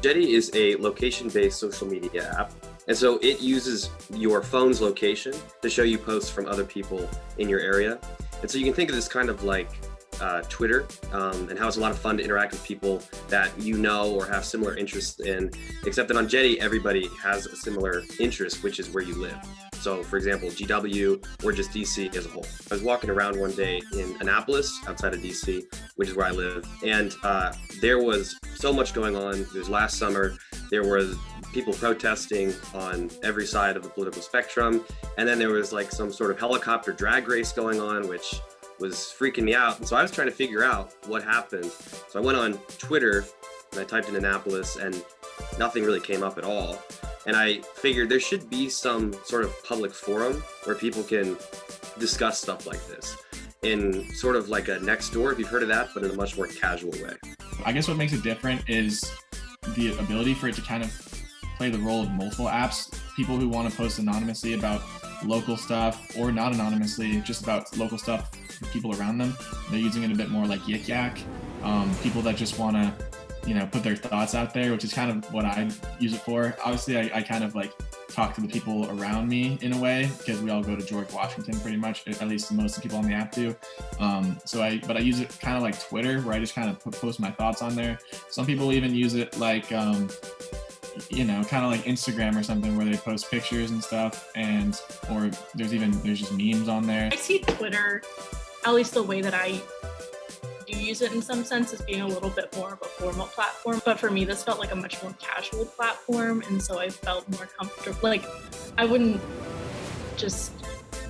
Jetty is a location-based social media app. And so it uses your phone's location to show you posts from other people in your area. And so you can think of this kind of like Twitter, and how it's a lot of fun to interact with people that you know or have similar interests in, except that on Jetty, everybody has a similar interest, which is where you live. So for example, GW or just DC as a whole. I was walking around one day in Annapolis outside of DC, which is where I live. And there was so much going on. It was last summer. There was people protesting on every side of the political spectrum. And then there was like some sort of helicopter drag race going on, which was freaking me out. And so I was trying to figure out what happened. So I went on Twitter and I typed in Annapolis and nothing really came up at all. And I figured there should be some sort of public forum where people can discuss stuff like this in sort of like a Nextdoor, if you've heard of that, but in a much more casual way. I guess what makes it different is the ability for it to kind of play the role of multiple apps. People who want to post anonymously about local stuff, or not anonymously, just about local stuff for people around them. They're using it a bit more like Yik Yak. People that just want to, put their thoughts out there, which is kind of what I use it for. Obviously, I kind of like talk to the people around me in a way, because we all go to George Washington pretty much, at least most of the people on the app do. But I use it kind of like Twitter, where I just kind of post my thoughts on there. Some people even use it like, kind of like Instagram or something, where they post pictures and stuff, or there's just memes on there. I see Twitter, at least the way that I do use it in some sense, as being a little bit more of a formal platform. But for me, this felt like a much more casual platform, and so I felt more comfortable. Like, I wouldn't just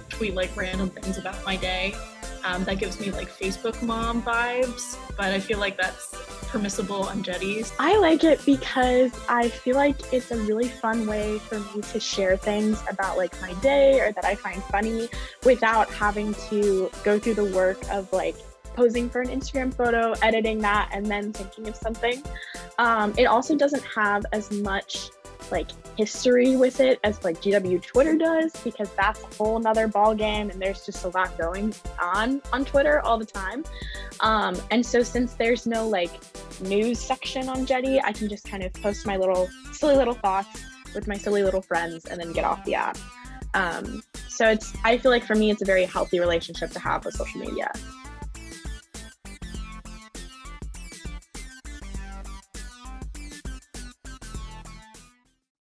tweet like random things about my day. That gives me like Facebook mom vibes, but I feel like that's permissible on Jetties. I like it because I feel like it's a really fun way for me to share things about like my day or that I find funny without having to go through the work of like posing for an Instagram photo, editing that, and then thinking of something. It also doesn't have as much like history with it as like GW Twitter does, because that's a whole nother ball game, and there's just a lot going on Twitter all the time. And so since there's no like news section on Jetty, I can just kind of post my silly little thoughts with my silly little friends and then get off the app. So I feel like for me, it's a very healthy relationship to have with social media.